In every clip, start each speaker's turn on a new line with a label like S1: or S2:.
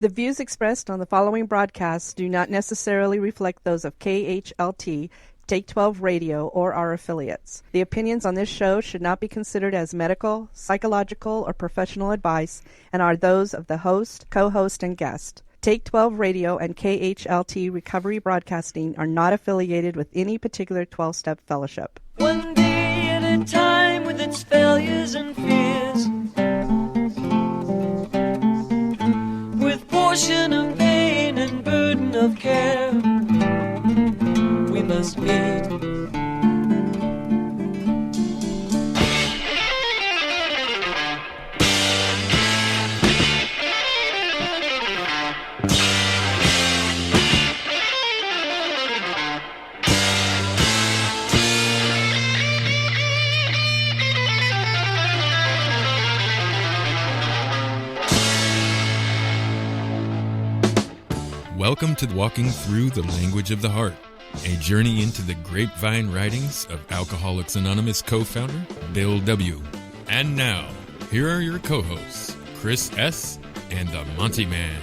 S1: The views expressed on the following broadcasts do not necessarily reflect those of KHLT, Take 12 Radio, or our affiliates. The opinions on this show should not be considered as medical, psychological, or professional advice and are those of the host, co-host, and guest. Take 12 Radio and KHLT Recovery Broadcasting are not affiliated with any particular 12-step fellowship.
S2: One day at a time with its failures and fears, with portion of pain and burden of care, we must meet.
S3: Welcome to Walking Through the Language of the Heart, a journey into the Grapevine writings of Alcoholics Anonymous co-founder Bill W. And now, here are your co-hosts, Chris S. and the Monty'man.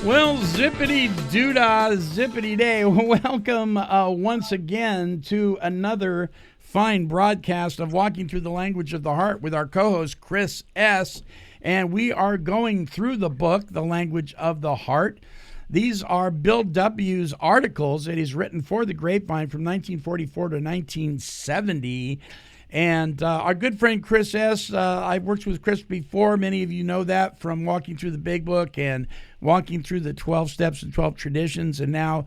S4: Well, zippity-doo-dah, zippity-day. Welcome once again to another fine broadcast of Walking Through the Language of the Heart with our co-host, Chris S., and we are going through the book, The Language of the Heart. These are Bill W.'s articles that he's written for the Grapevine from 1944 to 1970. And our good friend Chris S., I've worked with Chris before. Many of you know that from Walking Through the Big Book and Walking Through the 12 Steps and 12 Traditions, and now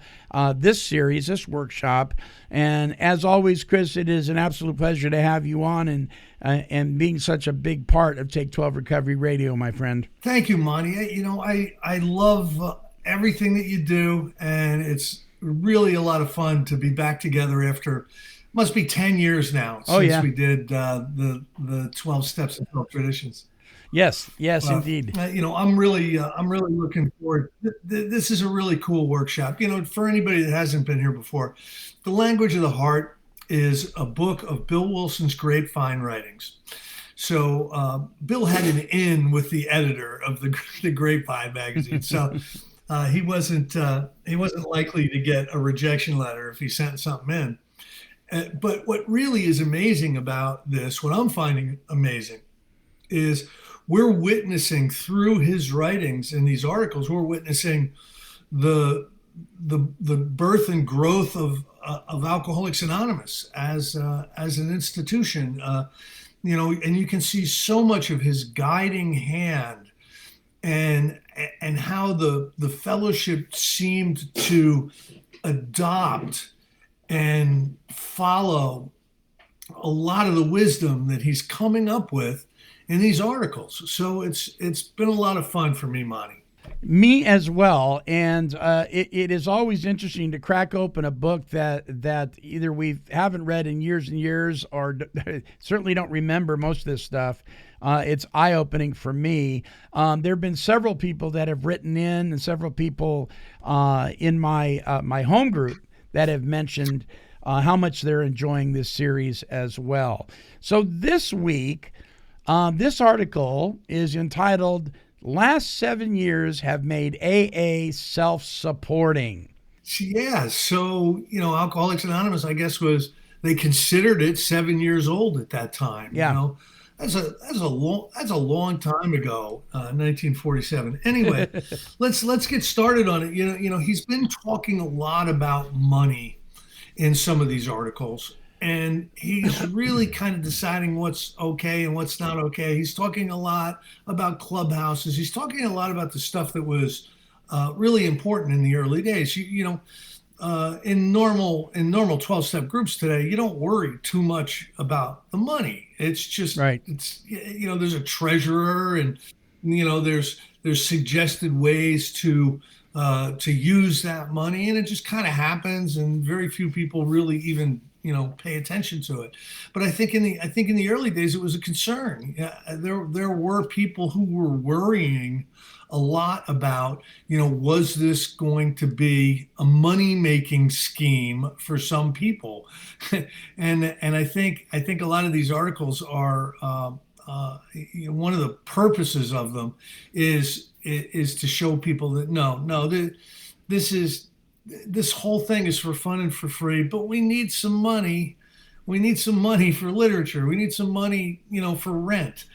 S4: this series, this workshop. And as always, Chris, it is an absolute pleasure to have you on and being such a big part of Take 12 Recovery Radio, my friend.
S5: Thank you, Monty. You know, I love everything that you do, and it's really a lot of fun to be back together after must be 10 years now since we did the 12 Steps and 12 Traditions.
S4: Yes, indeed.
S5: You know, I'm really looking forward. This is a really cool workshop. You know, for anybody that hasn't been here before, The Language of the Heart is a book of Bill Wilson's Grapevine writings. So Bill had an in with the editor of the Grapevine magazine. So he wasn't likely to get a rejection letter if he sent something in. But what really is amazing about this, what I'm finding amazing, is we're witnessing through his writings in these articles, we're witnessing the birth and growth of Alcoholics Anonymous as an institution. You know, and you can see so much of his guiding hand and how the fellowship seemed to adopt and follow a lot of the wisdom that he's coming up with in these articles. So it's been a lot of fun for me, Monty.
S4: Me as well. And it is always interesting to crack open a book that either we haven't read in years and years or certainly don't remember most of this stuff. It's eye-opening for me. There have been several people that have written in and several people in my home group that have mentioned how much they're enjoying this series as well. So this week, this article is entitled, Last 7 Years Have Made AA Self-Supporting.
S5: Yeah, so, you know, Alcoholics Anonymous, I guess, they considered it 7 years old at that time.
S4: Yeah.
S5: You know, that's a long time ago, 1947. Anyway, let's get started on it. You know, he's been talking a lot about money in some of these articles, and he's really kind of deciding what's okay and what's not okay. He's talking a lot about clubhouses. He's talking a lot about the stuff that was really important in the early days. You know, in normal 12-step groups today, you don't worry too much about the money. It's just,
S4: right.
S5: It's, you know, there's a treasurer, and, you know, there's suggested ways to use that money, and it just kind of happens, and very few people really even, you know, pay attention to it. But I think in the early days, it was a concern. There were people who were worrying a lot about, you know, was this going to be a money-making scheme for some people? and I think a lot of these articles are one of the purposes of them is to show people that this whole thing is for fun and for free, but we need some money. We need some money for literature. We need some money, for rent.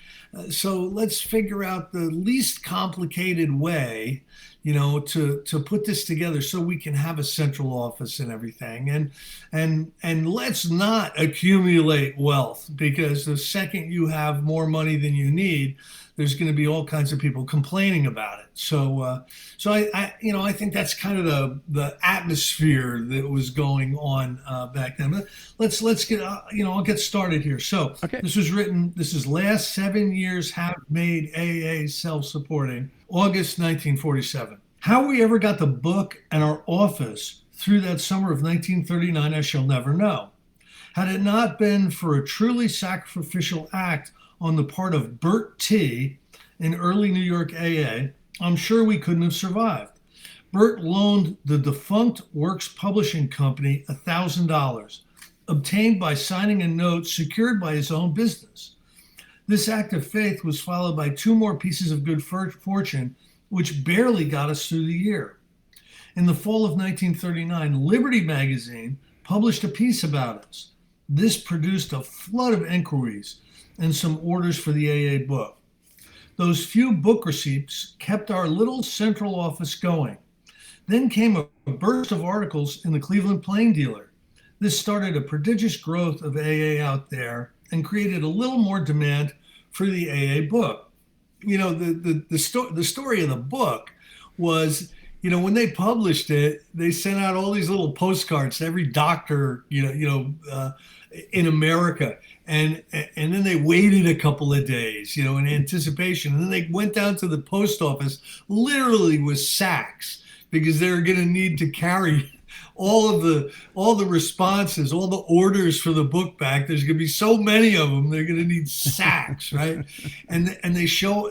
S5: So let's figure out the least complicated way, to put this together so we can have a central office and everything. And let's not accumulate wealth, because the second you have more money than you need, there's going to be all kinds of people complaining about it. So I think that's kind of the atmosphere that was going on back then. But let's get I'll get started here. So
S4: okay.
S5: This was written. This is last 7 years have made AA self-supporting. August 1947. How we ever got the book and our office through that summer of 1939, I shall never know. Had it not been for a truly sacrificial act on the part of Bert T. in early New York AA, I'm sure we couldn't have survived. Bert loaned the defunct Works Publishing Company $1,000, obtained by signing a note secured by his own business. This act of faith was followed by 2 more pieces of good fortune, which barely got us through the year. In the fall of 1939, Liberty magazine published a piece about us. This produced a flood of inquiries and some orders for the AA book. Those few book receipts kept our little central office going. Then came a burst of articles in the Cleveland Plain Dealer. This started a prodigious growth of AA out there and created a little more demand for the AA book. The story of the book was, when they published it, they sent out all these little postcards to every doctor, in America. And then they waited a couple of days, in anticipation. And then they went down to the post office literally with sacks, because they were going to need to carry all the responses, all the orders for the book back. There's going to be so many of them. They're going to need sacks, right? And they show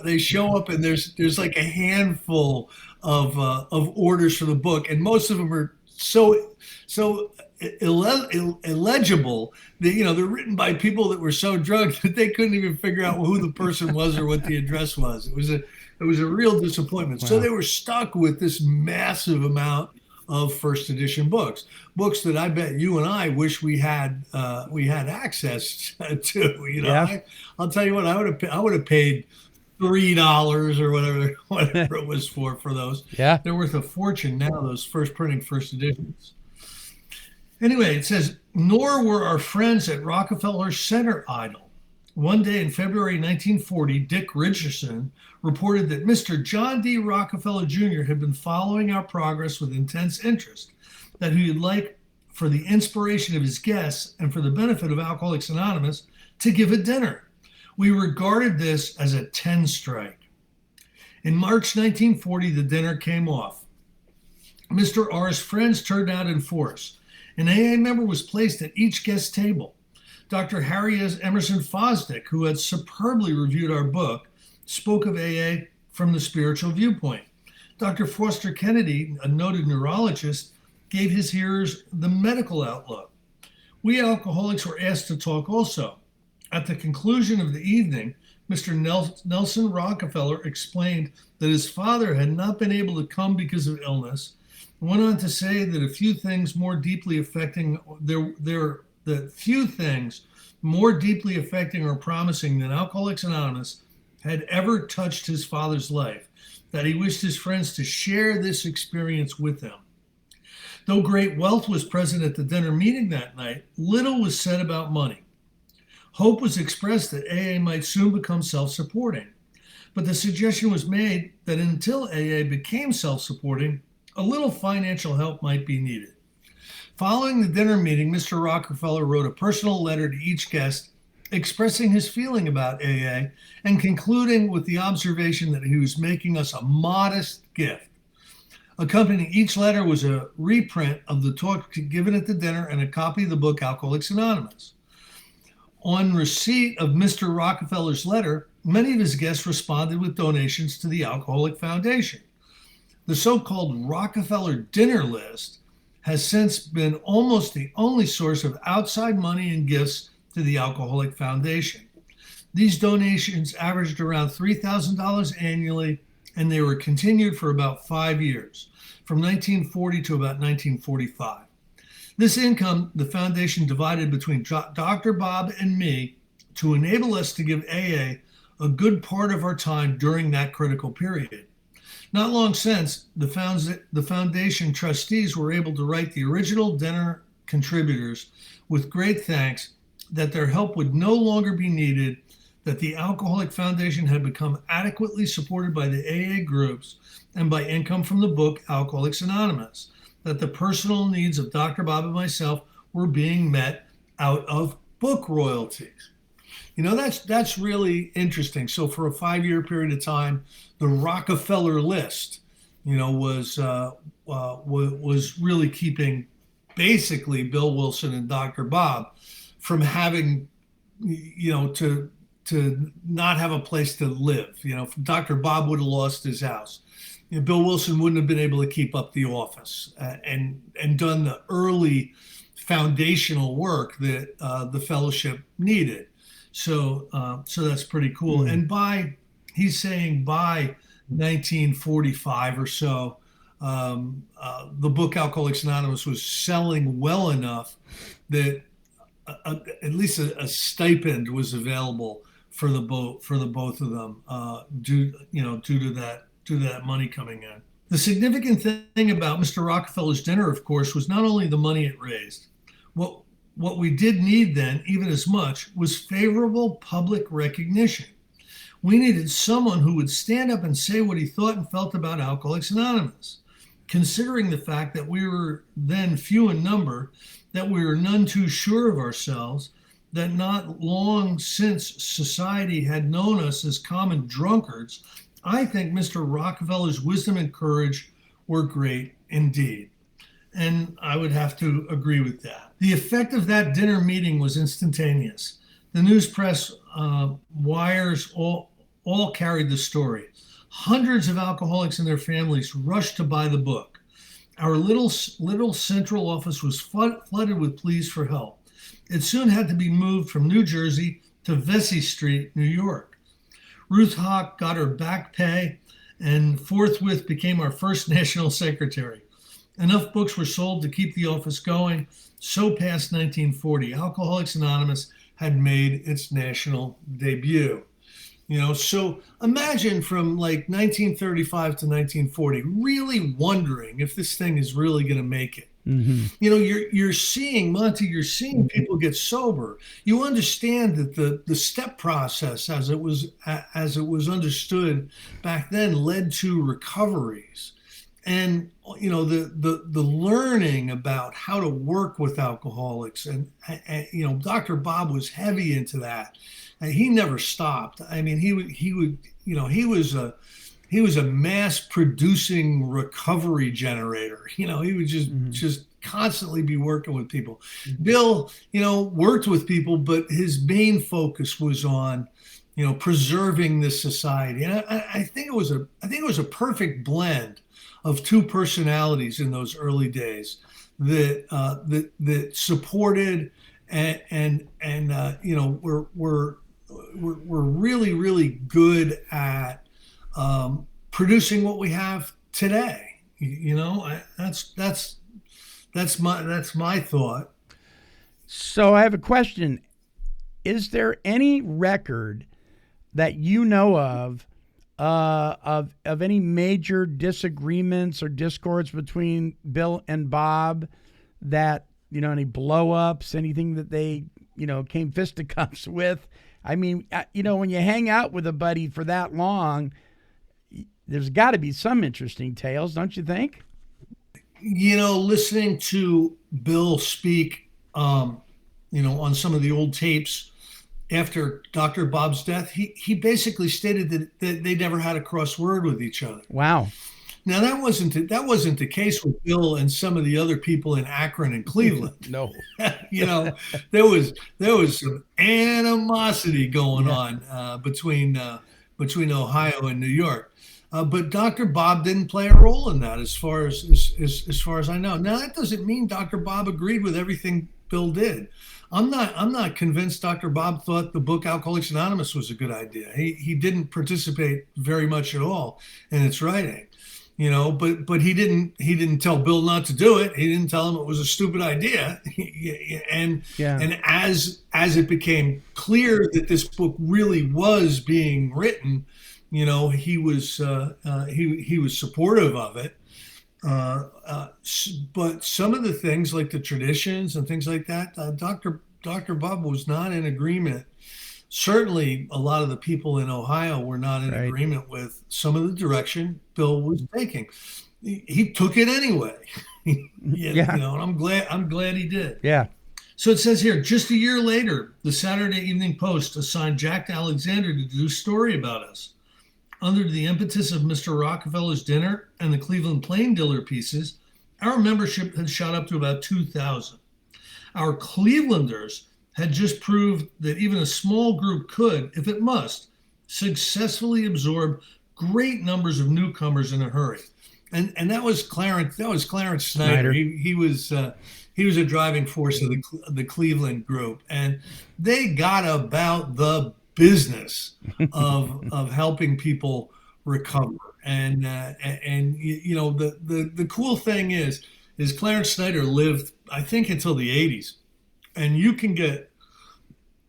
S5: up, and there's like a handful of orders for the book, and most of them are so illegible that they're written by people that were so drunk that they couldn't even figure out who the person was or what the address was. It was a real disappointment. Wow. So they were stuck with this massive amount of first edition books that I bet you and I wish we had access to.
S4: Yeah.
S5: I'll tell you what, I would have paid $3 or whatever it was for those.
S4: Yeah,
S5: they're worth a fortune now, those first editions. Anyway, it says, nor were our friends at Rockefeller Center idle. One day in February 1940, Dick Richardson reported that Mr. John D. Rockefeller Jr. had been following our progress with intense interest, that he would like, for the inspiration of his guests and for the benefit of Alcoholics Anonymous, to give a dinner. We regarded this as a 10 strike. In March 1940, the dinner came off. Mr. R.'s friends turned out in force. An AA member was placed at each guest table. Dr. Harry S. Emerson Fosdick, who had superbly reviewed our book, spoke of AA from the spiritual viewpoint. Dr. Foster Kennedy, a noted neurologist, gave his hearers the medical outlook. We alcoholics were asked to talk also. At the conclusion of the evening, Mr. Nelson Rockefeller explained that his father had not been able to come because of illness, and went on to say that a few things more deeply affecting or promising than Alcoholics Anonymous had ever touched his father's life, that he wished his friends to share this experience with him. Though great wealth was present at the dinner meeting that night, little was said about money. Hope was expressed that AA might soon become self-supporting, but the suggestion was made that until AA became self-supporting, a little financial help might be needed. Following the dinner meeting, Mr. Rockefeller wrote a personal letter to each guest expressing his feeling about AA and concluding with the observation that he was making us a modest gift. Accompanying each letter was a reprint of the talk given at the dinner and a copy of the book Alcoholics Anonymous. On receipt of Mr. Rockefeller's letter, many of his guests responded with donations to the Alcoholic Foundation. The so-called Rockefeller dinner list has since been almost the only source of outside money and gifts to the Alcoholic Foundation. These donations averaged around $3,000 annually, and they were continued for about 5 years, from 1940 to about 1945. This income, the foundation divided between Dr. Bob and me to enable us to give AA a good part of our time during that critical period. Not long since, the foundation trustees were able to write the original dinner contributors with great thanks that their help would no longer be needed, that the Alcoholic Foundation had become adequately supported by the AA groups and by income from the book Alcoholics Anonymous, that the personal needs of Dr. Bob and myself were being met out of book royalties. You know, that's really interesting. So for a 5-year period of time, the Rockefeller list, you know, was really keeping basically Bill Wilson and Dr. Bob from having, you know, to not have a place to live. You know, Dr. Bob would have lost his house. You know, Bill Wilson wouldn't have been able to keep up the office and done the early foundational work that the fellowship needed. So that's pretty cool. And he's saying by 1945 or so, the book Alcoholics Anonymous was selling well enough that at least a stipend was available for the both of them, due to that money coming in. The significant thing about Mr. Rockefeller's dinner, of course, was not only the money it raised. What we did need then, even as much, was favorable public recognition. We needed someone who would stand up and say what he thought and felt about Alcoholics Anonymous. Considering the fact that we were then few in number, that we were none too sure of ourselves, that not long since society had known us as common drunkards, I think Mr. Rockefeller's wisdom and courage were great indeed. And I would have to agree with that. The effect of that dinner meeting was instantaneous. The news press wires all carried the story. Hundreds of alcoholics and their families rushed to buy the book. Our little central office was flooded with pleas for help. It soon had to be moved from New Jersey to Vesey Street, New York. Ruth Hawk got her back pay and forthwith became our first national secretary. Enough books were sold to keep the office going. So past 1940, Alcoholics Anonymous had made its national debut. You know, so imagine from like 1935 to 1940, really wondering if this thing is really going to make it. Mm-hmm. You know, you're seeing, Monty, you're seeing people get sober. You understand that the step process, as it was understood back then, led to recoveries. And, you know, the learning about how to work with alcoholics and you know, Dr. Bob was heavy into that. And he never stopped. I mean, he would, you know, he was a mass producing recovery generator. You know, he would just constantly be working with people. Bill, you know, worked with people, but his main focus was on, you know, preserving this society. And I think it was a perfect blend of two personalities in those early days that supported and you know, were really, really good at producing what we have today. You know, that's my thought.
S4: So I have a question. Is there any record that you know of any major disagreements or discords between Bill and Bob, that, you know, any blow-ups, anything that they, you know, came fisticuffs with? I mean, you know, when you hang out with a buddy for that long, there's got to be some interesting tales, don't you think?
S5: You know, listening to Bill speak, you know, on some of the old tapes after Dr. Bob's death, he basically stated that they never had a cross word with each other.
S4: Wow.
S5: Now that wasn't the case with Bill and some of the other people in Akron and Cleveland.
S4: No.
S5: You know, there was some animosity going on between Ohio and New York. But Dr. Bob didn't play a role in that, as far as I know. Now that doesn't mean Dr. Bob agreed with everything Bill did. I'm not convinced Dr. Bob thought the book Alcoholics Anonymous was a good idea. He didn't participate very much at all in its writing, but he didn't tell Bill not to do it. He didn't tell him it was a stupid idea. And as it became clear that this book really was being written, he was supportive of it. But some of the things like the traditions and things like that, Dr. Bob was not in agreement. Certainly, a lot of the people in Ohio were not in agreement with some of the direction Bill was taking. He took it anyway, and I'm glad he did.
S4: Yeah.
S5: So it says here, just a year later, the Saturday Evening Post assigned Jack Alexander to do a story about us. Under the impetus of Mr. Rockefeller's dinner and the Cleveland Plain Dealer pieces, our membership had shot up to about 2,000. Our Clevelanders had just proved that even a small group could, if it must, successfully absorb great numbers of newcomers in a hurry. And that was Clarence Snyder. He was a driving force of the Cleveland group, and they got about the business of helping people recover. And the cool thing is Clarence Snyder lived, I think, until the 80s, and you can get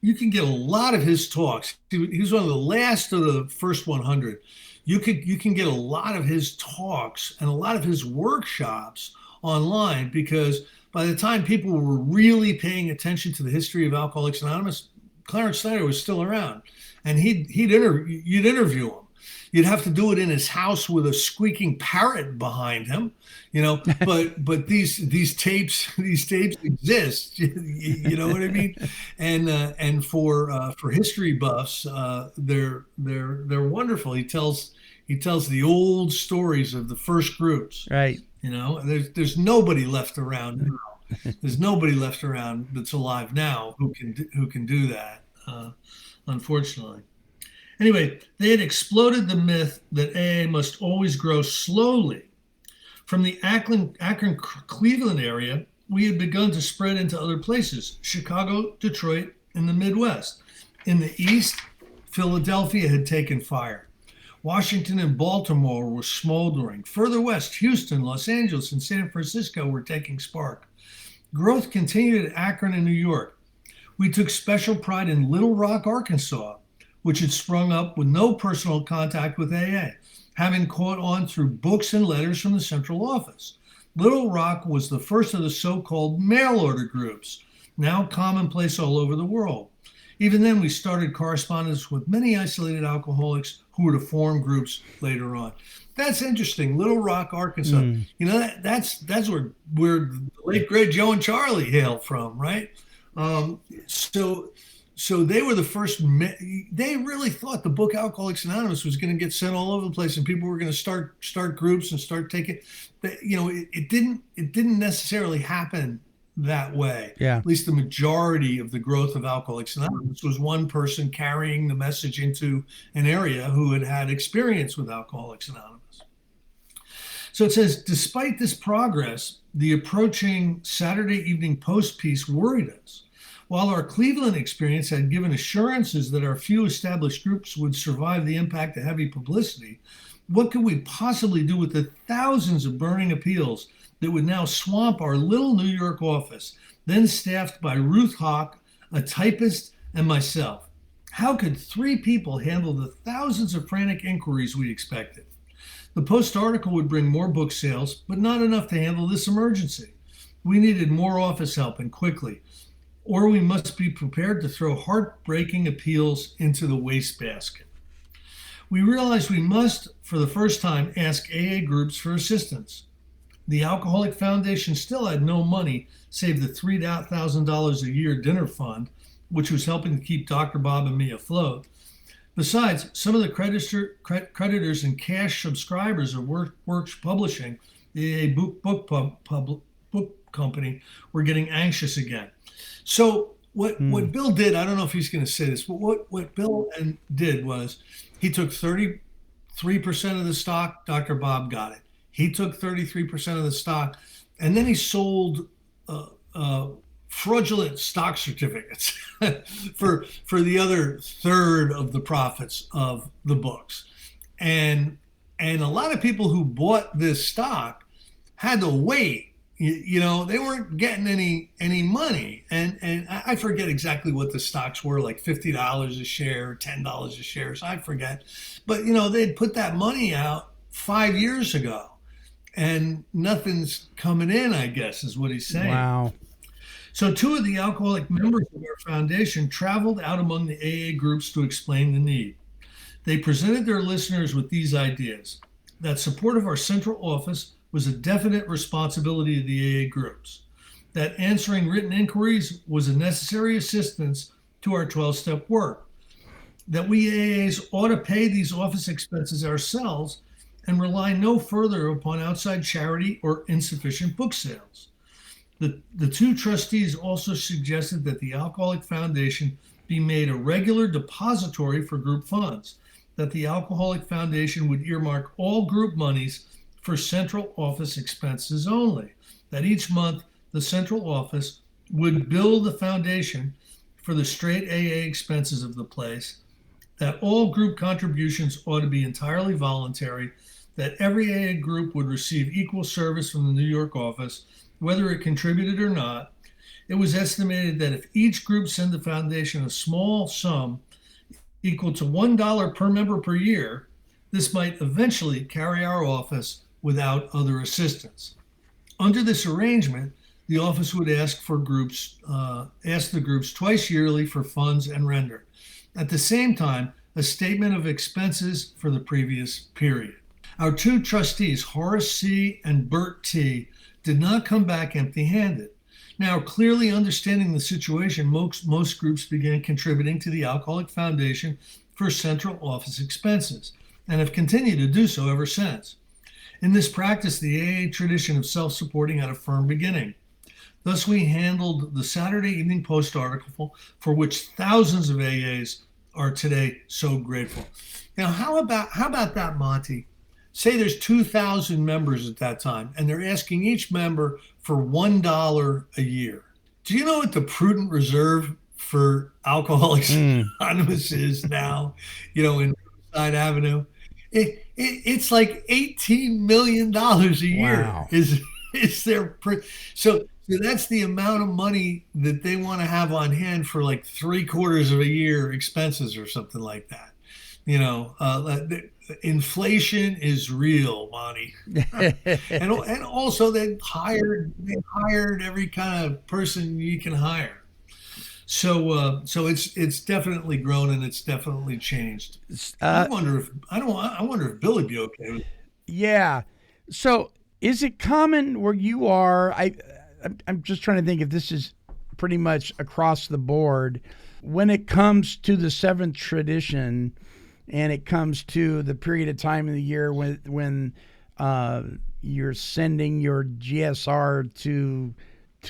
S5: a lot of his talks. He was one of the last of the first 100. You can get a lot of his talks and a lot of his workshops online, because by the time people were really paying attention to the history of Alcoholics Anonymous, Clarence Snyder was still around, and you'd interview him. You'd have to do it in his house with a squeaking parrot behind him, But these tapes exist. You know what I mean? And for history buffs, they're wonderful. He tells the old stories of the first groups.
S4: Right.
S5: There's nobody left around now. There's nobody left around that's alive now who can do that, unfortunately. Anyway, they had exploded the myth that AA must always grow slowly. From the Akron, Cleveland area, we had begun to spread into other places: Chicago, Detroit, and the Midwest. In the East, Philadelphia had taken fire. Washington and Baltimore were smoldering. Further west, Houston, Los Angeles, and San Francisco were taking spark. Growth continued at Akron and New York. We took special pride in Little Rock, Arkansas, which had sprung up with no personal contact with AA, having caught on through books and letters from the central office. Little Rock was the first of the so-called mail order groups, now commonplace all over the world. Even then, we started correspondence with many isolated alcoholics who were to form groups later on. That's interesting. Little Rock, Arkansas. That's where the late great Joe and Charlie hailed from, right? So they were the first. They really thought the book Alcoholics Anonymous was going to get sent all over the place, and people were going to start groups and start taking. It didn't necessarily happen that way.
S4: Yeah.
S5: At least the majority of the growth of Alcoholics Anonymous was one person carrying the message into an area who had experience with Alcoholics Anonymous. So it says, despite this progress, the approaching Saturday Evening Post piece worried us. While our Cleveland experience had given assurances that our few established groups would survive the impact of heavy publicity, what could we possibly do with the thousands of burning appeals that would now swamp our little New York office, then staffed by Ruth Hawk, a typist, and myself? How could 3 people handle the thousands of frantic inquiries we expected? The Post article would bring more book sales, but not enough to handle this emergency. We needed more office help, and quickly, or we must be prepared to throw heartbreaking appeals into the wastebasket. We realized we must, for the first time, ask AA groups for assistance. The Alcoholic Foundation still had no money save the $3,000 a year dinner fund, which was helping to keep Dr. Bob and me afloat. Besides, some of the creditors and cash subscribers of Works Publishing, the AA book company, were getting anxious again. So what Bill did, I don't know if he's going to say this, but what Bill did was he took 33% of the stock. Dr. Bob got it. He took 33% of the stock, and then he sold fraudulent stock certificates for the other third of the profits of the books. And a lot of people who bought this stock had to wait. They weren't getting any money. And I forget exactly what the stocks were, like $50 a share, $10 a share. So I forget. But, they'd put that money out 5 years ago and nothing's coming in, I guess, is what he's saying.
S4: Wow.
S5: So 2 of the alcoholic members of our foundation traveled out among the AA groups to explain the need. They presented their listeners with these ideas: that support of our central office was a definite responsibility of the AA groups, that answering written inquiries was a necessary assistance to our 12-step work, that we AAs ought to pay these office expenses ourselves and rely no further upon outside charity or insufficient book sales. The 2 trustees also suggested that the Alcoholic Foundation be made a regular depository for group funds, that the Alcoholic Foundation would earmark all group monies for central office expenses only, that each month the central office would bill the foundation for the straight AA expenses of the place, that all group contributions ought to be entirely voluntary, that every AA group would receive equal service from the New York office, whether it contributed or not. It was estimated that if each group sent the foundation a small sum equal to $1 per member per year, this might eventually carry our office without other assistance. Under this arrangement, the office would ask the groups twice yearly for funds and render. At the same time, a statement of expenses for the previous period. Our 2 trustees, Horace C. and Bert T., did not come back empty-handed. Now, clearly understanding the situation, most groups began contributing to the Alcoholic Foundation for central office expenses and have continued to do so ever since. In this practice, the AA tradition of self-supporting had a firm beginning. Thus, we handled the Saturday Evening Post article, for which thousands of AAs are today so grateful. Now, how about that, Monty? Say there's 2,000 members at that time, and they're asking each member for $1 a year. Do you know what the prudent reserve for Alcoholics Anonymous is now? In Riverside Avenue, it's like $18 million a year.
S4: Wow.
S5: Is their so that's the amount of money that they want to have on hand for like 3/4 of a year expenses or something like that. Inflation is real, Monty. and also they hired every kind of person you can hire. So it's definitely grown and it's definitely changed. I wonder if Billy be okay with it.
S4: Yeah. So is it common where you are? I'm just trying to think if this is pretty much across the board when it comes to the 7th tradition. And it comes to the period of time in the year when you're sending your GSR to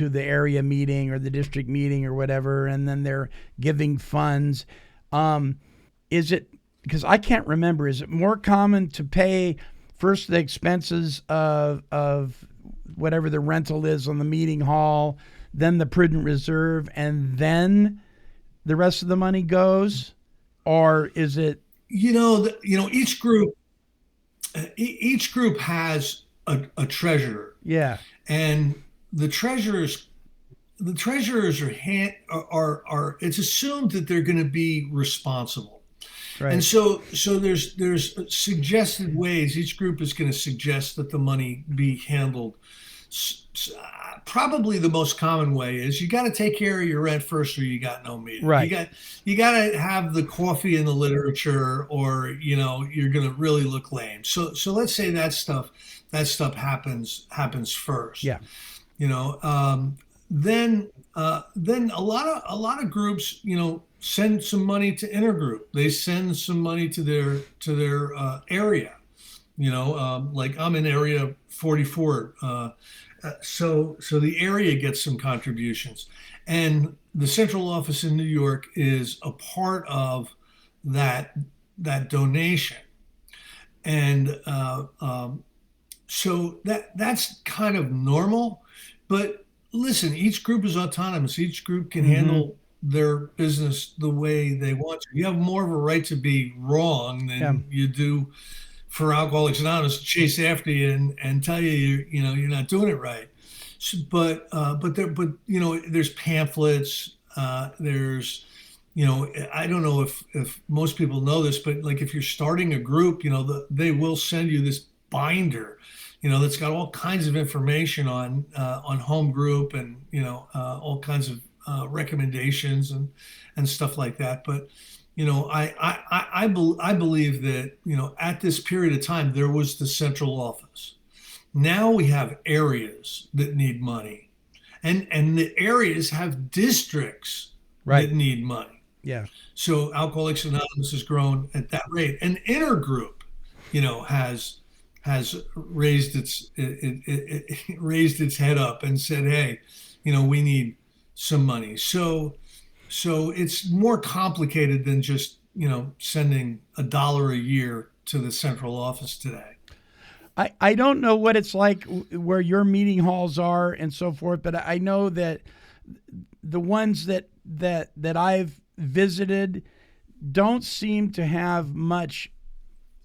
S4: the area meeting or the district meeting or whatever, and then they're giving funds. Is it, because I can't remember, is it more common to pay first the expenses of whatever the rental is on the meeting hall, then the prudent reserve, and then the rest of the money goes? Or is it...
S5: each group has a treasurer.
S4: Yeah.
S5: And the treasurers are it's assumed that they're going to be responsible.
S4: Right.
S5: And so there's suggested ways. Each group is going to suggest that the money be handled. Probably the most common way is you got to take care of your rent first, or you got no meeting.
S4: Right.
S5: You got to have the coffee and the literature, or you're going to really look lame. So let's say that stuff happens first.
S4: Yeah.
S5: Then a lot of groups send some money to intergroup. They send some money to their area. Like I'm in area 44. So the area gets some contributions, and the central office in New York is a part of that donation, and so that's kind of normal. But listen, each group is autonomous. Each group can handle their business the way they want to. You have more of a right to be wrong than you do for Alcoholics Anonymous to chase after you and tell you're not doing it right. So, but there's pamphlets. There's I don't know if most people know this, but like if you're starting a group, they will send you this binder, that's got all kinds of information on home group and all kinds of recommendations and stuff like that. But I believe that at this period of time there was the central office. Now we have areas that need money, and the areas have districts that need money.
S4: Yeah.
S5: So Alcoholics Anonymous has grown at that rate. An intergroup, has raised its head up and said, hey, we need some money. So it's more complicated than just, sending $1 a year to the central office today.
S4: I don't know what it's like where your meeting halls are and so forth, but I know that the ones that I've visited don't seem to have much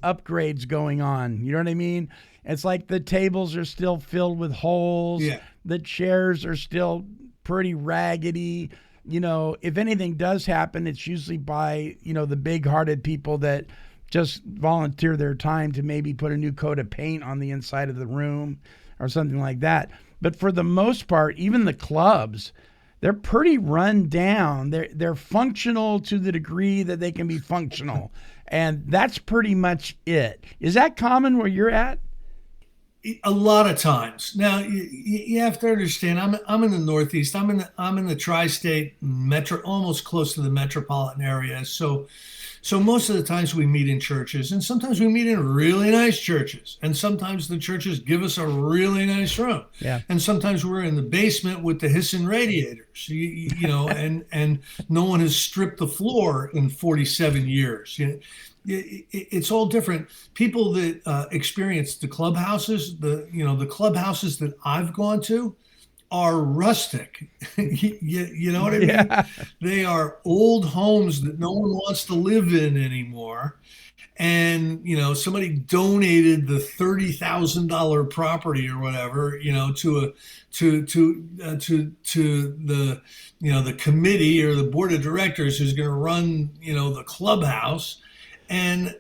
S4: upgrades going on. You know what I mean? It's like the tables are still filled with holes.
S5: Yeah.
S4: The chairs are still pretty raggedy. If anything does happen, it's usually by, the big-hearted people that just volunteer their time to maybe put a new coat of paint on the inside of the room or something like that. But for the most part, even the clubs, they're pretty run down. They're functional to the degree that they can be functional. And that's pretty much it. Is that common where you're at?
S5: A lot of times. Now you have to understand. I'm in the Northeast. I'm in the tri-state metro, almost close to the metropolitan area. So most of the times we meet in churches, and sometimes we meet in really nice churches, and sometimes the churches give us a really nice room.
S4: Yeah.
S5: And sometimes we're in the basement with the hissing radiators. And no one has stripped the floor in 47 years. It's all different. People that experience the clubhouses, the clubhouses that I've gone to are rustic. You know what I mean?
S4: Yeah.
S5: They are old homes that no one wants to live in anymore. And, somebody donated the $30,000 property or whatever, to the committee or the board of directors who's going to run, the clubhouse. And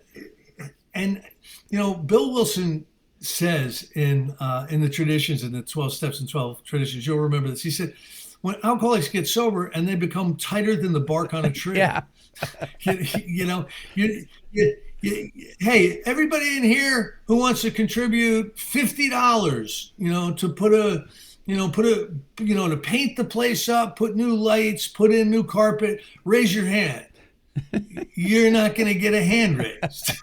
S5: Bill Wilson says in the traditions, in the 12 steps and 12 traditions, you'll remember this. He said, when alcoholics get sober and they become tighter than the bark on a tree.
S4: Yeah.
S5: Hey, everybody in here who wants to contribute $50, to paint the place up, put new lights, put in new carpet, raise your hand. You're not going to get a hand raised.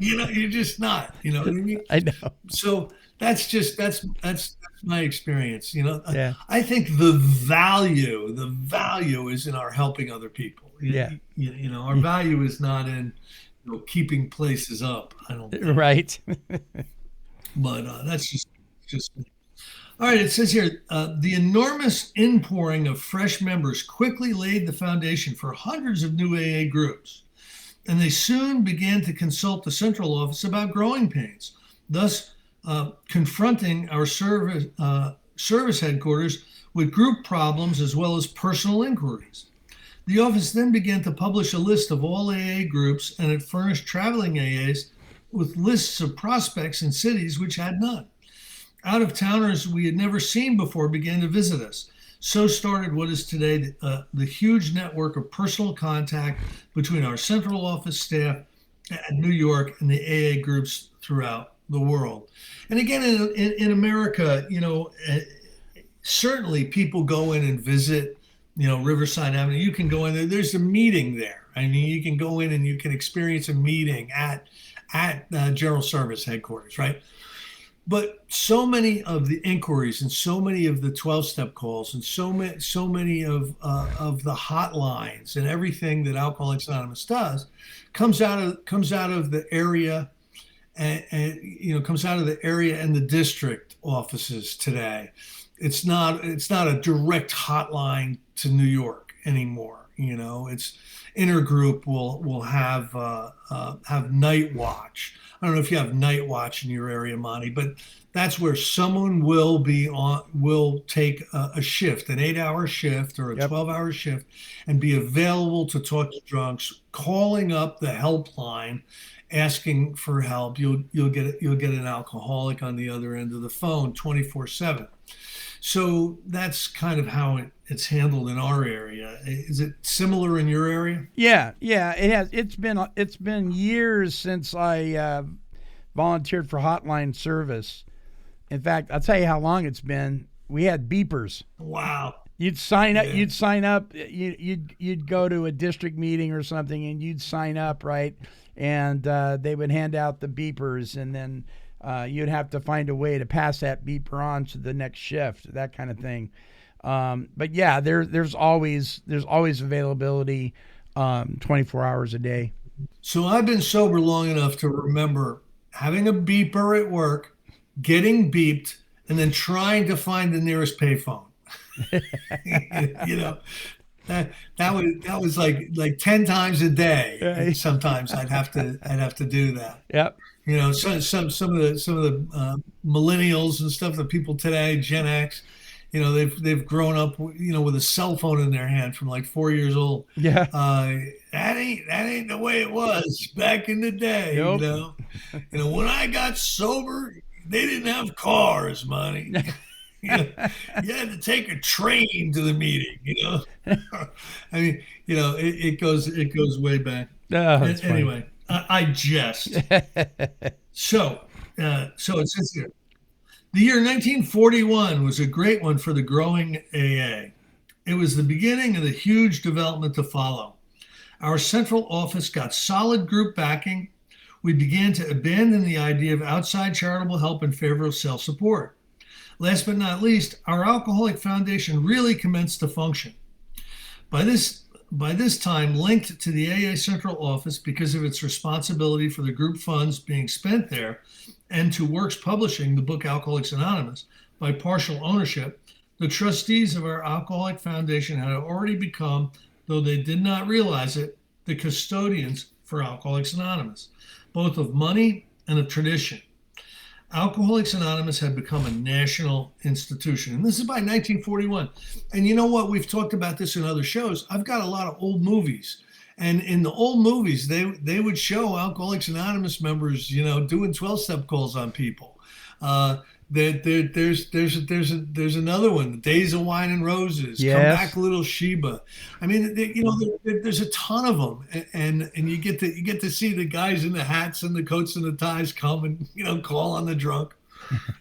S5: You're just not. You know what I mean?
S4: I know.
S5: So that's my experience.
S4: Yeah.
S5: I think the value is in our helping other people.
S4: Yeah.
S5: Our value is not in keeping places up. I don't think.
S4: Right.
S5: But that's just me. All right, it says here, the enormous inpouring of fresh members quickly laid the foundation for hundreds of new AA groups, and they soon began to consult the central office about growing pains, thus confronting our service headquarters with group problems as well as personal inquiries. The office then began to publish a list of all AA groups, and it furnished traveling AAs with lists of prospects in cities which had none. Out-of-towners we had never seen before began to visit us. So started what is today the huge network of personal contact between our central office staff at New York and the AA groups throughout the world. And again, in America, certainly people go in and visit, Riverside Avenue. You can go in there. There's a meeting there. I mean, you can go in and you can experience a meeting at General Service headquarters, right? But so many of the inquiries and so many of the 12-step calls and so many of the hotlines and everything that Alcoholics Anonymous does comes out of the area and comes out of the area and the district offices today. it's not a direct hotline to New York anymore. It's intergroup will have night watch. I don't know if you have night watch in your area, Monty, but that's where someone will take a shift, an 8-hour shift or a 12-hour shift, and be available to talk to drunks, calling up the helpline, asking for help. You'll get an alcoholic on the other end of the phone 24/7. So that's kind of how it's handled in our area. Is it similar in your area?
S4: Yeah, it has. It's been years since I volunteered for hotline service. In fact, I'll tell you how long it's been. We had beepers.
S5: Wow.
S4: You'd sign up.
S5: Yeah.
S4: You'd sign up. You'd go to a district meeting or something, and you'd sign up, right? And they would hand out the beepers, and then you'd have to find a way to pass that beeper on to the next shift, that kind of thing. But yeah, there's always availability, 24 hours a day.
S5: So I've been sober long enough to remember having a beeper at work, getting beeped, and then trying to find the nearest payphone. That was like 10 times a day.
S4: Right.
S5: Sometimes I'd have to do that.
S4: Yep.
S5: Some of the millennials and stuff, the people today, Gen X, they've grown up, with a cell phone in their hand from like 4 years old.
S4: Yeah.
S5: That ain't the way it was back in the day.
S4: Nope.
S5: When I got sober, they didn't have cars, money. You had to take a train to the meeting. I mean, it goes way back.
S4: Oh, that's
S5: anyway, I jest. So it says here, the year 1941 was a great one for the growing AA. It was the beginning of the huge development to follow. Our central office got solid group backing. We began to abandon the idea of outside charitable help in favor of self-support. Last but not least, our Alcoholic Foundation really commenced to function. By this time, linked to the AA Central Office because of its responsibility for the group funds being spent there, and to Works Publishing the book Alcoholics Anonymous by partial ownership, the trustees of our Alcoholic Foundation had already become, though they did not realize it, the custodians for Alcoholics Anonymous, both of money and of tradition. Alcoholics Anonymous had become a national institution. And this is by 1941. And you know what? We've talked about this in other shows. I've got a lot of old movies. And in the old movies, they would show Alcoholics Anonymous members, doing 12-step calls on people. There's another one, Days of Wine and Roses,
S4: Yes.
S5: Come Back Little Sheba. I mean, there's a ton of them, and you get to see the guys in the hats and the coats and the ties come and call on the drunk,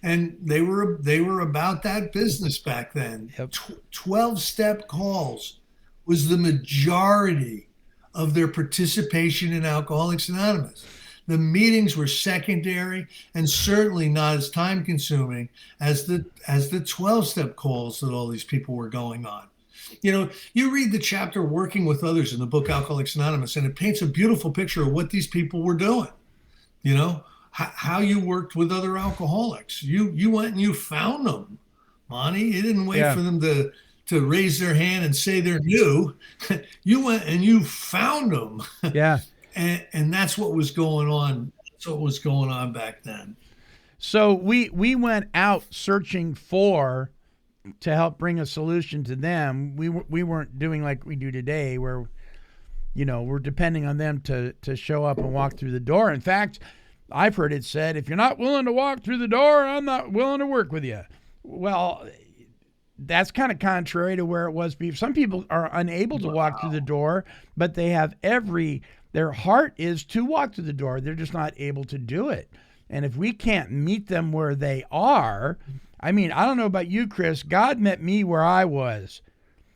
S5: and they were about that business back then.
S4: Yep.
S5: 12-step calls was the majority of their participation in Alcoholics Anonymous. The meetings were secondary and certainly not as time consuming as the 12-step calls that all these people were going on. You read the chapter Working with Others in the book Alcoholics Anonymous, and it paints a beautiful picture of what these people were doing. How you worked with other alcoholics. You went and you found them, Monty. You didn't wait for them to raise their hand and say they're new. You went and you found them.
S4: Yeah.
S5: And that's what was going on. That's what was going on back then.
S4: So we went out searching to help bring a solution to them. We weren't doing like we do today, where we're depending on them to show up and walk through the door. In fact, I've heard it said, if you're not willing to walk through the door, I'm not willing to work with you. Well, that's kind of contrary to where it was before. Some people are unable to walk through the door, but they have their heart is to walk through the door. They're just not able to do it. And if we can't meet them where they are, I mean, I don't know about you, Chris. God met me where I was.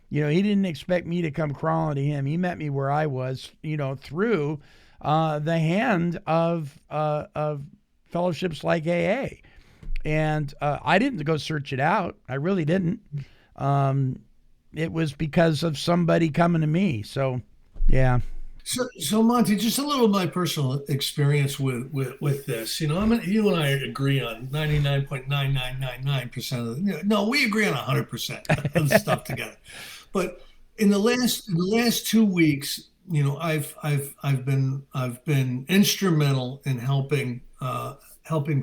S4: He didn't expect me to come crawling to him. He met me where I was, through the hand of fellowships like AA. And I didn't go search it out. I really didn't. It was because of somebody coming to me. So, yeah.
S5: So Monty, just a little of my personal experience with this. You and I agree on 99.9999% of no, we agree on 100% of the stuff together. But in the last 2 weeks, I've been instrumental in helping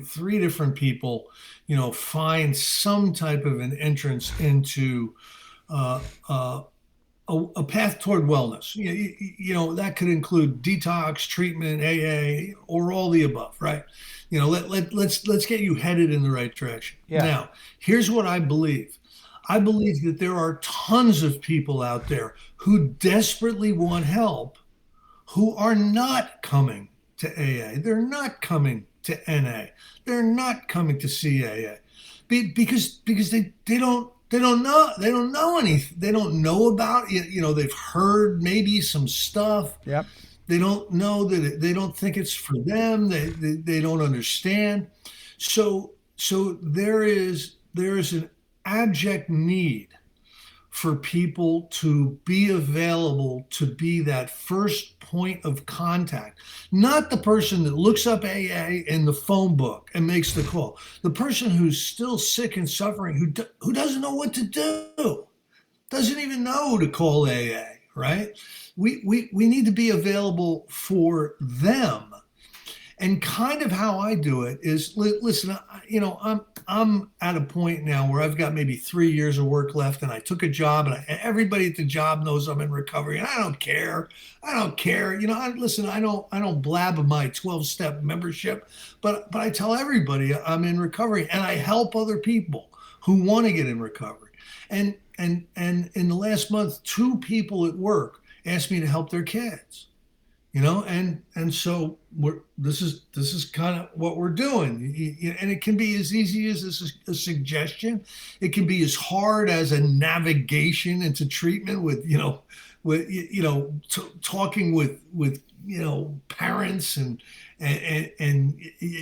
S5: three different people, find some type of an entrance into uh, uh, a path toward wellness. That could include detox, treatment, AA, or all the above, right? Let's get you headed in the right direction.
S4: Yeah.
S5: Now, here's what I believe. I believe that there are tons of people out there who desperately want help, who are not coming to AA. They're not coming to NA. They're not coming to CAA because they don't know anything. They don't know about it. They've heard maybe some stuff.
S4: Yep.
S5: They don't know that they don't think it's for them. They don't understand. So there is an abject need for people to be available, to be that first point of contact. Not the person that looks up AA in the phone book and makes the call. The person who's still sick and suffering, who doesn't know what to do, doesn't even know to call AA, right? We need to be available for them. And kind of how I do it is, listen, I'm at a point now where I've got maybe 3 years of work left, and I took a job, and everybody at the job knows I'm in recovery, and I don't care. I don't care. I don't blab my 12-step membership, but I tell everybody I'm in recovery, and I help other people who want to get in recovery. And in the last month, 2 people at work asked me to help their kids. And so this is kind of what we're doing, and it can be as easy as a suggestion. It can be as hard as a navigation into treatment with talking with parents and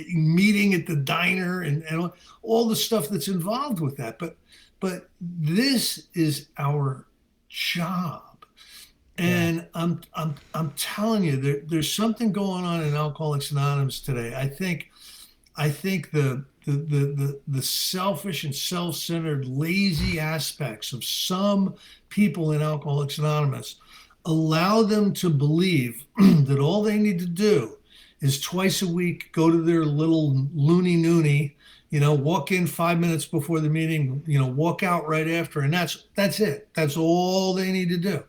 S5: meeting at the diner and all the stuff that's involved with that. But this is our job. And I'm telling you, there's something going on in Alcoholics Anonymous today. I think the selfish and self-centered, lazy aspects of some people in Alcoholics Anonymous allow them to believe that all they need to do is twice a week go to their little loony noonie, walk in 5 minutes before the meeting, walk out right after, and that's it. That's all they need to do.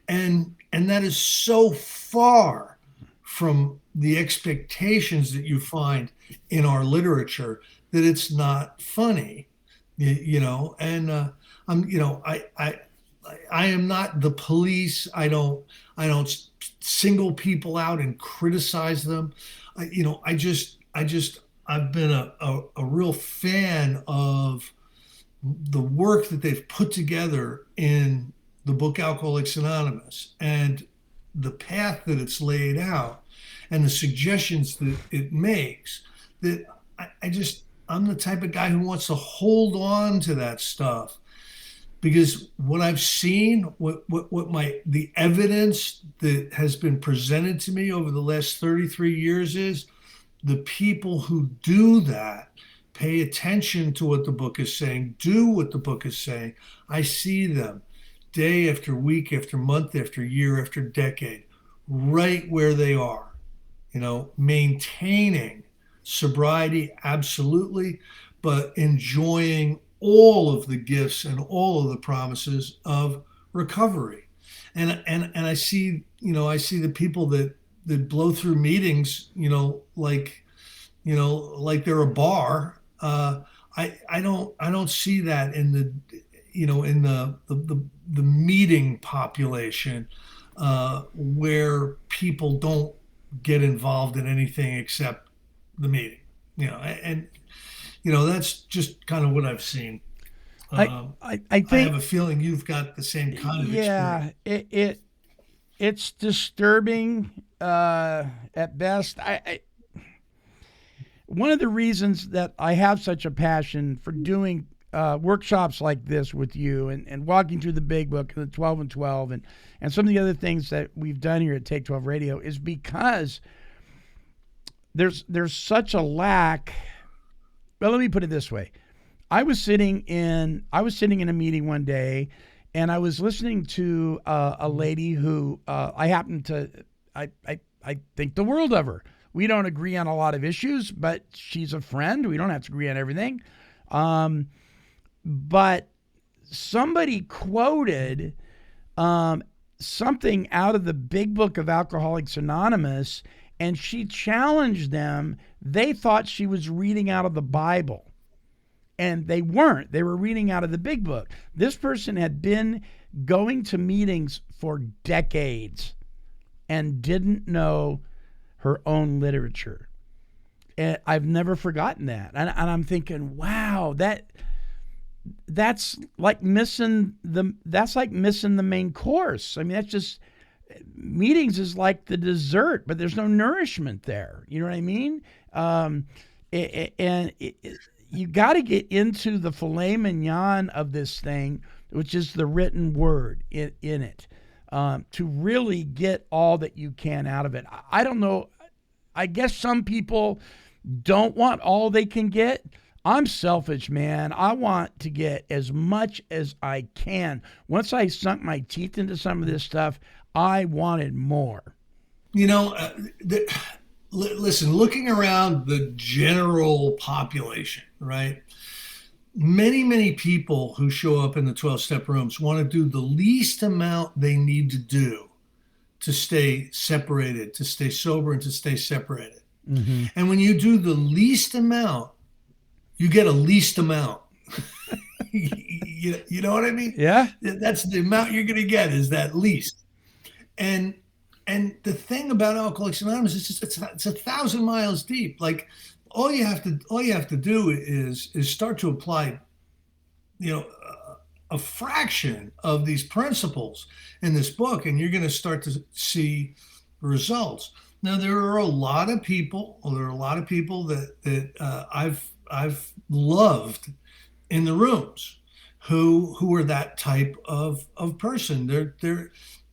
S5: And that is so far from the expectations that you find in our literature that it's not funny, And I am not the police. I don't single people out and criticize them. I've been a real fan of the work that they've put together in the book Alcoholics Anonymous, and the path that it's laid out and the suggestions that it makes, that I'm the type of guy who wants to hold on to that stuff, because what I've seen, the evidence that has been presented to me over the last 33 years is the people who do that, pay attention to what the book is saying, do what the book is saying. I see them day after week, after month, after year, after decade, right where they are, maintaining sobriety, absolutely, but enjoying all of the gifts and all of the promises of recovery. And I see the people that blow through meetings, like they're a bar. I don't see that in the meeting population, where people don't get involved in anything except the meeting, and that's just kind of what I've seen.
S4: I think
S5: I have a feeling you've got the same kind of experience.
S4: It's disturbing at best. One of the reasons that I have such a passion for doing workshops like this with you and walking through the big book and the 12 and 12 and some of the other things that we've done here at Take 12 Radio is because there's such a lack. Well, let me put it this way. I was sitting in a meeting one day, and I was listening to a lady who I think the world of her. We don't agree on a lot of issues, but she's a friend. We don't have to agree on everything. But somebody quoted something out of the big book of Alcoholics Anonymous, and she challenged them. They thought she was reading out of the Bible, and they weren't. They were reading out of the big book. This person had been going to meetings for decades and didn't know her own literature. And I've never forgotten that. And I'm thinking, wow, that's like missing the main course. I mean, that's just, meetings is like the dessert, but there's no nourishment there. You know what I mean? You got to get into the filet mignon of this thing, which is the written word in it, to really get all that you can out of it. I don't know. I guess some people don't want all they can get. I'm selfish, man. I want to get as much as I can. Once I sunk my teeth into some of this stuff, I wanted more.
S5: You know, listen, looking around the general population, right? Many people who show up in the 12-step rooms want to do the least amount they need to do to stay separated, to stay sober, and to stay separated. Mm-hmm. And when you do the least amount, you get a least amount. You know what I mean?
S4: Yeah.
S5: That's the amount you're going to get, is that least. And the thing about Alcoholics Anonymous is it's 1,000 miles deep. Like all you have to do is start to apply, a fraction of these principles in this book, and you're going to start to see results. Now, there are a lot of people that I've loved in the rooms who are that type of person.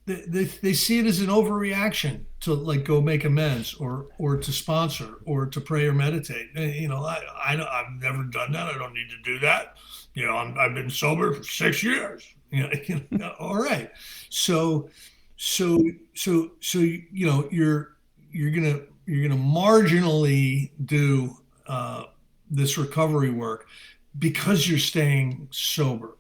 S5: They see it as an overreaction to like go make amends or to sponsor or to pray or meditate. I've never done that. I don't need to do that. I've been sober for 6 years. All right. So you're gonna marginally do this recovery work because you're staying sober.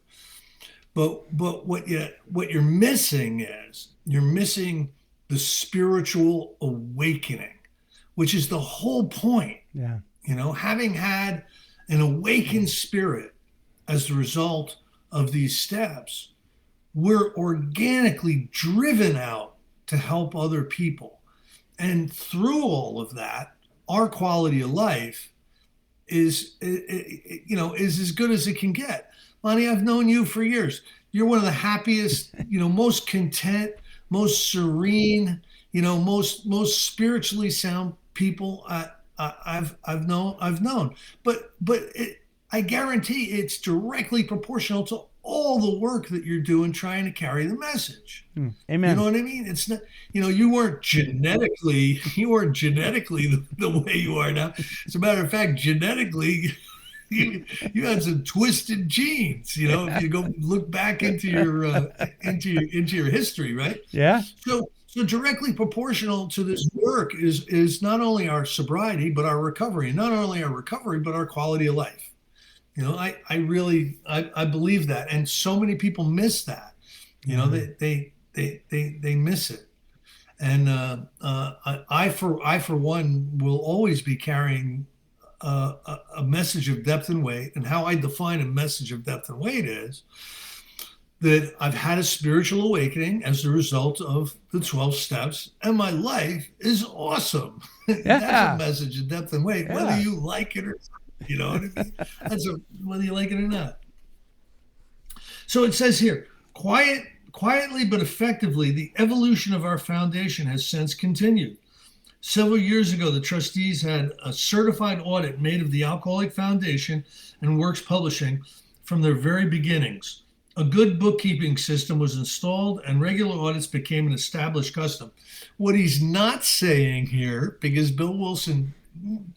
S5: But what you're missing is the spiritual awakening, which is the whole point.
S4: Yeah.
S5: Having had an awakened spirit as the result of these steps, we're organically driven out to help other people. And through all of that, our quality of life is as good as it can get. Lonnie, I've known you for years. You're one of the happiest, most content, most serene, most spiritually sound people I've known. But I guarantee it's directly proportional to all the work that you're doing trying to carry the message.
S4: Amen.
S5: You know what I mean? It's not, you weren't genetically the way you are now. As a matter of fact, genetically, you had some twisted genes, if you go look back into your history, right?
S4: Yeah.
S5: So directly proportional to this work is not only our sobriety, but our recovery, and not only our recovery, but our quality of life. I really believe that, and so many people miss that. They miss it, and I for one will always be carrying a message of depth and weight. And how I define a message of depth and weight is that I've had a spiritual awakening as a result of the 12 steps, and my life is awesome. Yeah. That's a message of depth and weight, whether you like it or not. You know what I mean? Whether you like it or not. So it says here, quietly but effectively, the evolution of our foundation has since continued. Several years ago, the trustees had a certified audit made of the Alcoholic Foundation and Works Publishing, from their very beginnings. A good bookkeeping system was installed and regular audits became an established custom. What he's not saying here, because Bill Wilson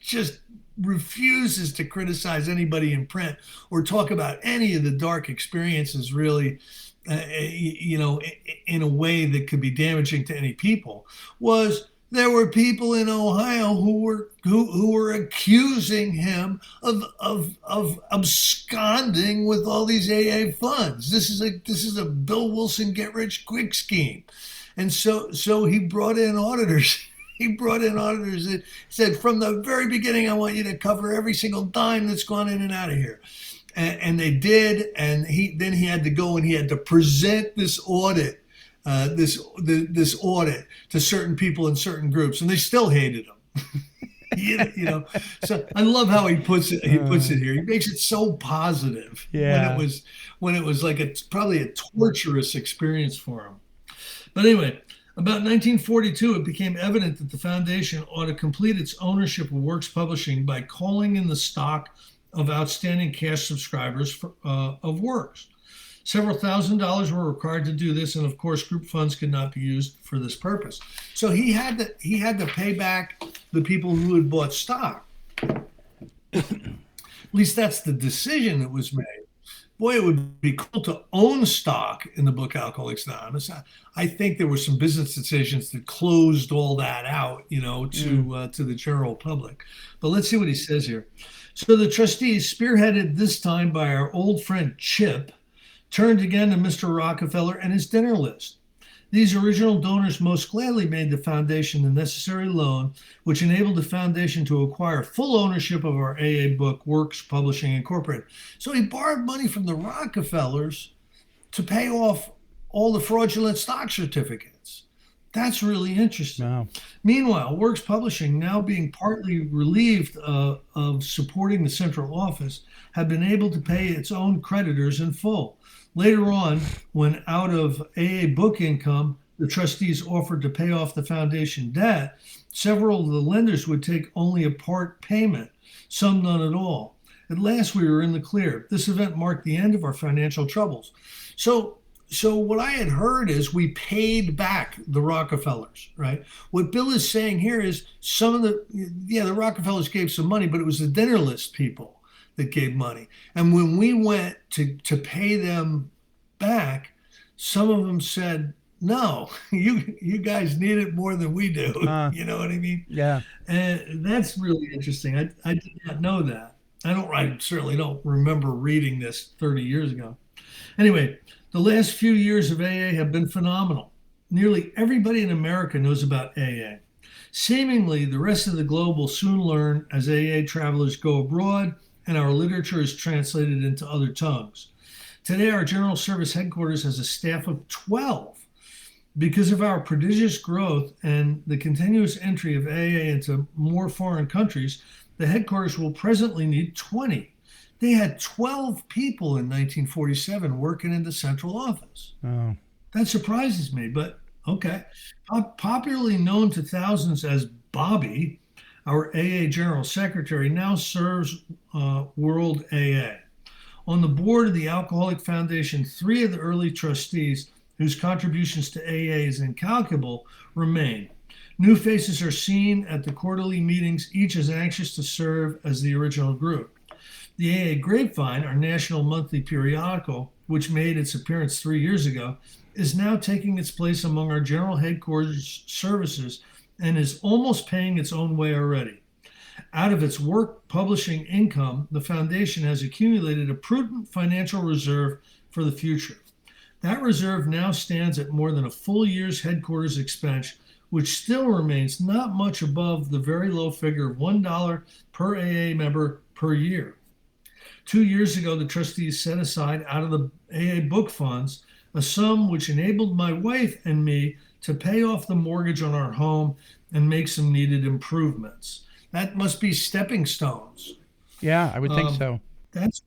S5: just refuses to criticize anybody in print or talk about any of the dark experiences really, in a way that could be damaging to any people, was there were people in Ohio who were accusing him of absconding with all these AA funds. This is a Bill Wilson get rich quick scheme, and so he brought in auditors. He brought in auditors that said, from the very beginning, I want you to cover every single dime that's gone in and out of here. And they did. And then he had to go and he had to present this audit, this audit to certain people in certain groups, and they still hated him. So I love how he puts it. He puts it here. He makes it so positive.
S4: Yeah.
S5: When it was like probably a torturous experience for him. But anyway. About 1942, it became evident that the foundation ought to complete its ownership of Works Publishing by calling in the stock of outstanding cash subscribers of Works. Several $1,000s were required to do this, and of course, group funds could not be used for this purpose. So he had to pay back the people who had bought stock. At least that's the decision that was made. Boy, it would be cool to own stock in the book Alcoholics Anonymous. I think there were some business decisions that closed all that out, to the general public. But let's see what he says here. So the trustees, spearheaded this time by our old friend Chip, turned again to Mr. Rockefeller and his dinner list. These original donors most gladly made the foundation the necessary loan, which enabled the foundation to acquire full ownership of our AA book, Works Publishing Incorporated. So he borrowed money from the Rockefellers to pay off all the fraudulent stock certificates. That's really interesting. Wow. Meanwhile, Works Publishing, now being partly relieved of supporting the central office, had been able to pay its own creditors in full. Later on, when out of AA book income, the trustees offered to pay off the foundation debt, several of the lenders would take only a part payment, some none at all. At last, we were in the clear. This event marked the end of our financial troubles. So what I had heard is we paid back the Rockefellers, right? What Bill is saying here is the Rockefellers gave some money, but it was the dinner list people that gave money. And when we went to pay them back, some of them said, no, you guys need it more than we do. You know what I mean?
S4: Yeah.
S5: And that's really interesting. I did not know that. I certainly don't remember reading this 30 years ago. Anyway, the last few years of AA have been phenomenal. Nearly everybody in America knows about AA. Seemingly, the rest of the globe will soon learn as AA travelers go abroad and our literature is translated into other tongues. Today, our General Service headquarters has a staff of 12. Because of our prodigious growth and the continuous entry of AA into more foreign countries, the headquarters will presently need 20. They had 12 people in 1947 working in the central office.
S4: Oh.
S5: That surprises me, but okay. Popularly known to thousands as Bobby, our AA General Secretary, now serves World AA. On the board of the Alcoholic Foundation, 3 of the early trustees, whose contributions to AA is incalculable, remain. New faces are seen at the quarterly meetings, each as anxious to serve as the original group. The AA Grapevine, our national monthly periodical, which made its appearance 3 years ago, is now taking its place among our general headquarters services and is almost paying its own way already. Out of its work publishing income, the foundation has accumulated a prudent financial reserve for the future. That reserve now stands at more than a full year's headquarters expense, which still remains not much above the very low figure of $1 per AA member per year. 2 years ago, the trustees set aside out of the AA book funds a sum which enabled my wife and me to pay off the mortgage on our home and make some needed improvements. That must be stepping stones.
S4: Yeah, I would think so.
S5: That's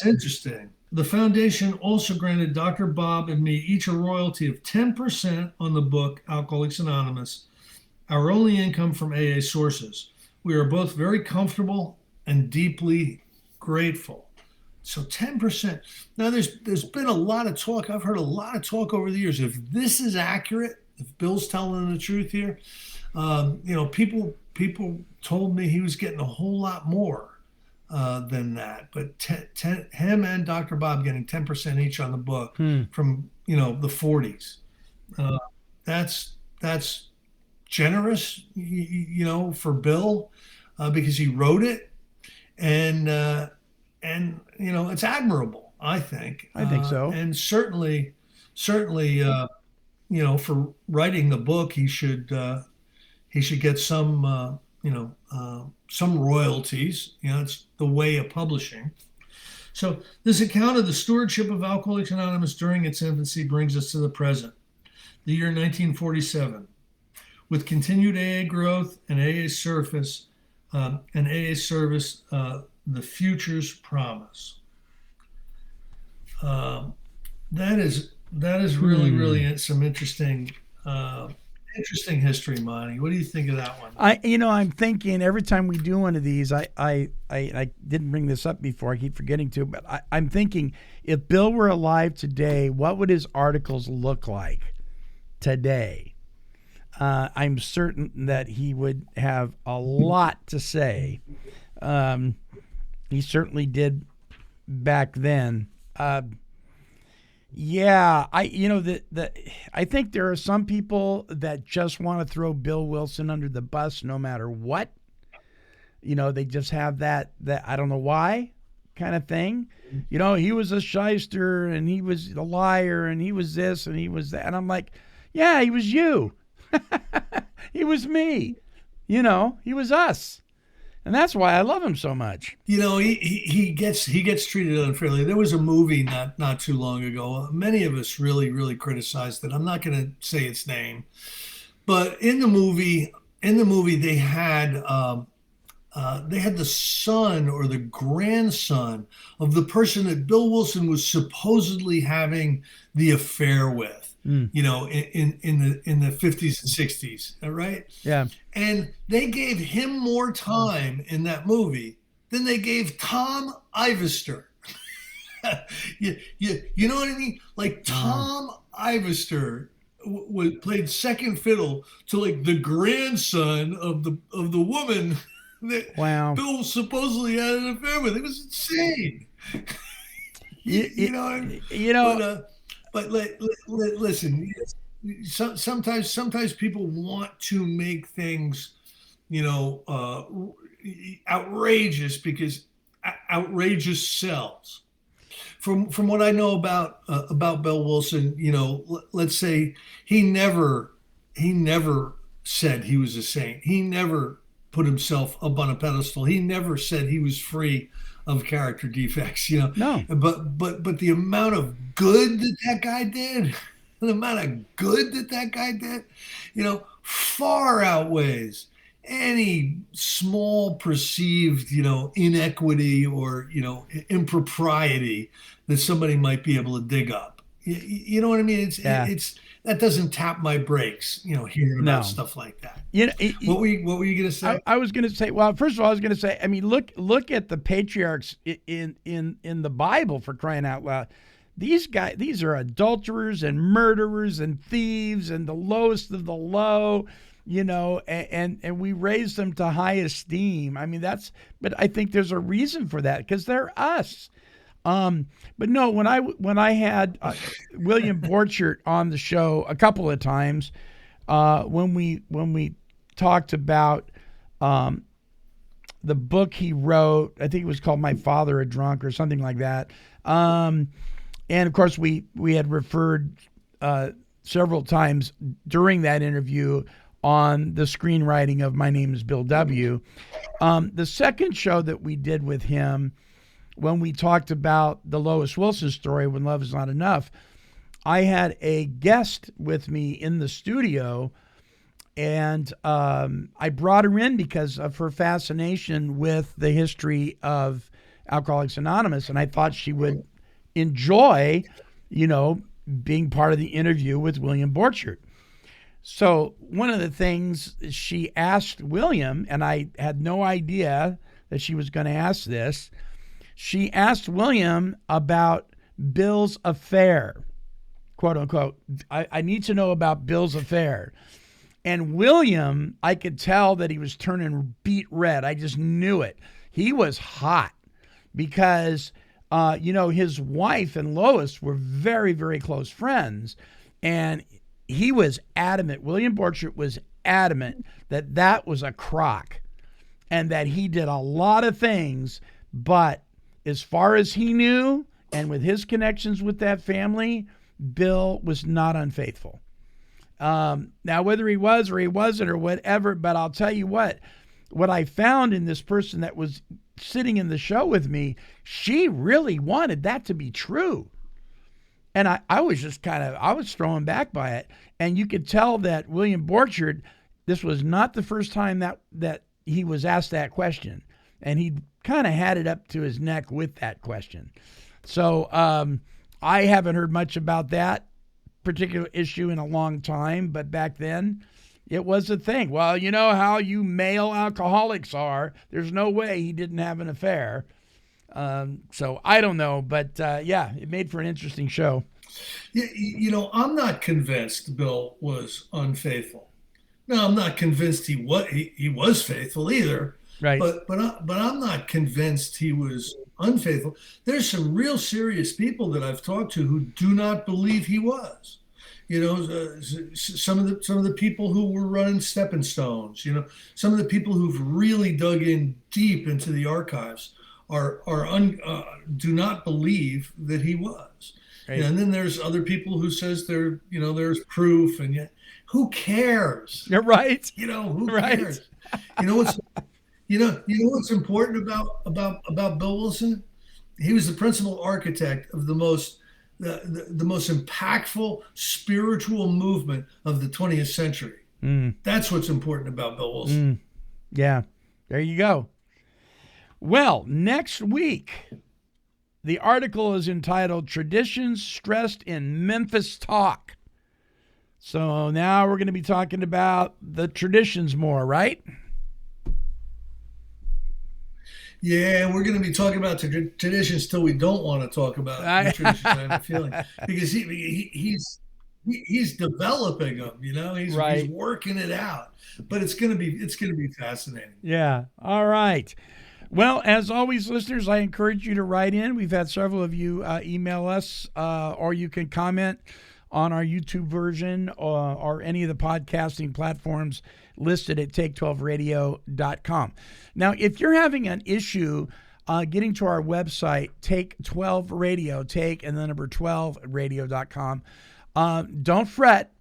S5: interesting. The foundation also granted Dr. Bob and me each a royalty of 10% on the book Alcoholics Anonymous, our only income from AA sources. We are both very comfortable and deeply grateful. So 10%. Now there's been a lot of talk. I've heard a lot of talk over the years. If this is accurate, if Bill's telling the truth here, people told me he was getting a whole lot more than that. But him and Dr. Bob getting 10% each on the book from the 40s. That's generous, for Bill, because he wrote it, and it's admirable. I think.
S4: I think so.
S5: And certainly, for writing the book, he should get some royalties. It's the way of publishing. So this account of the stewardship of Alcoholics Anonymous during its infancy brings us to the present, the year 1947, with continued AA growth and AA service, the future's promise. That is really some interesting history, Monty. What do you think of that one?
S4: I'm thinking every time we do one of these, I didn't bring this up before. I keep forgetting to, but I'm thinking if Bill were alive today, what would his articles look like today? I'm certain that he would have a lot to say. He certainly did back then. I think there are some people that just want to throw Bill Wilson under the bus no matter what. They just have that I don't know why kind of thing. He was a shyster and he was a liar and he was this and he was that. And I'm like, yeah, he was you. He was me. He was us. And that's why I love him so much.
S5: He gets treated unfairly. There was a movie not too long ago. Many of us really, really criticized it. I'm not going to say its name, but in the movie they had the son or the grandson of the person that Bill Wilson was supposedly having the affair with. In the 50s and 60s, right?
S4: Yeah.
S5: And they gave him more time in that movie than they gave Tom Ivester. you know what I mean? Like Tom Ivester played second fiddle to like the grandson of the woman that Bill supposedly had an affair with. It was insane. You know what I mean? But listen, sometimes people want to make things, outrageous because outrageous sells. From what I know about Bill Wilson, let's say he never said he was a saint. He never put himself up on a pedestal. He never said he was free of character defects,
S4: No.
S5: But the amount of good that guy did, far outweighs any small perceived, inequity or, impropriety that somebody might be able to dig up. You know what I mean? It's that doesn't tap my brakes, hearing about stuff like that. What were you going to say?
S4: I was going to say, well, first of all, I was going to say, I mean, look at the patriarchs in the Bible, for crying out loud. These are adulterers and murderers and thieves and the lowest of the low, and we raise them to high esteem. I mean, but I think there's a reason for that because they're us. But no, when I had William Borchert on the show a couple of times, when we talked about the book he wrote, I think it was called My Father a Drunk or something like that. And of course we had referred several times during that interview on the screenwriting of My Name is Bill W. The second show that we did with him, when we talked about the Lois Wilson story, When Love Is Not Enough, I had a guest with me in the studio, and I brought her in because of her fascination with the history of Alcoholics Anonymous, and I thought she would enjoy, being part of the interview with William Borchert. So one of the things she asked William, and I had no idea that she was going to ask this, She asked William about Bill's affair, quote unquote. I need to know about Bill's affair. And William, I could tell that he was turning beet red. I just knew it. He was hot because, his wife and Lois were very, very close friends. And he was adamant. William Borchert was adamant that that was a crock and that he did a lot of things. But as far as he knew, and with his connections with that family, Bill was not unfaithful. Now, whether he was or he wasn't or whatever, but I'll tell you what I found in this person that was sitting in the show with me, she really wanted that to be true. And I was just I was thrown back by it. And you could tell that William Borchert, this was not the first time that he was asked that question. And he kind of had it up to his neck with that question. So I haven't heard much about that particular issue in a long time, but back then it was a thing. Well, you know how you male alcoholics are. There's no way he didn't have an affair. So I don't know, but it made for an interesting show.
S5: Yeah, I'm not convinced Bill was unfaithful. No, I'm not convinced he was faithful either.
S4: Right.
S5: But I'm not convinced he was unfaithful. There's some real serious people that I've talked to who do not believe he was. Some of the people who were running Stepping Stones. Some of the people who've really dug in deep into the archives do not believe that he was.
S4: Right.
S5: And then there's other people who says there's proof, and yet who cares?
S4: You're right.
S5: Who
S4: right.
S5: cares? What's important about Bill Wilson? He was the principal architect of the most impactful spiritual movement of the 20th century. That's what's important about Bill Wilson.
S4: Yeah, there you go. Well, next week, the article is entitled Traditions Stressed in Memphis Talk. So now we're going to be talking about the traditions more, right?
S5: Yeah, we're going to be talking about traditions till we don't want to talk about traditions. I have a feeling because he's developing them. He's working it out. But it's going to be fascinating.
S4: Yeah. All right. Well, as always, listeners, I encourage you to write in. We've had several of you email us, or you can comment on our YouTube version or any of the podcasting platforms listed at take12radio.com. Now, if you're having an issue getting to our website, Take12 Radio, take and the number 12radio.com, don't fret.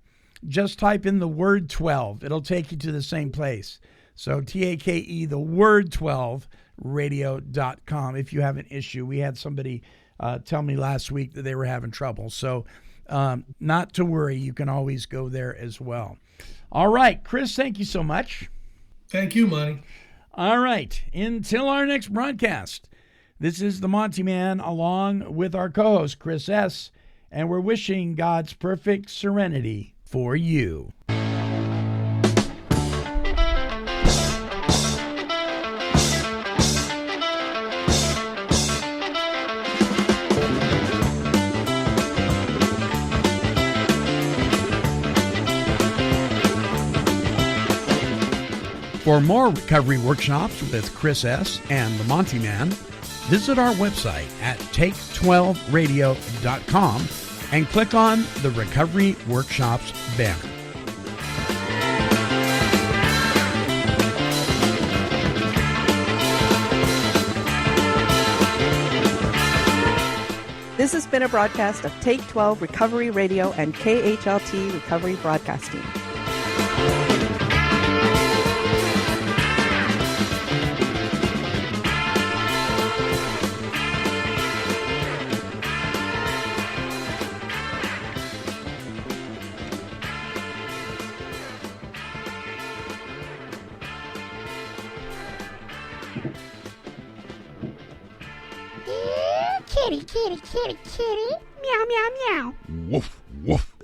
S4: Just type in the word 12. It'll take you to the same place. So TAKE, the word 12, radio.com if you have an issue. We had somebody tell me last week that they were having trouble. So not to worry. You can always go there as well. All right, Chris, thank you so much.
S5: Thank you, Monty.
S4: All right, until our next broadcast, this is the Monty'man along with our co-host, Chris S., and we're wishing God's perfect serenity for you. For more recovery workshops with Chris S. and the Monty'man, visit our website at take12radio.com and click on the Recovery Workshops banner.
S1: This has been a broadcast of Take 12 Recovery Radio and KHLT Recovery Broadcasting.
S6: Kitty, kitty, kitty, kitty. Meow, meow, meow.
S3: Woof, woof.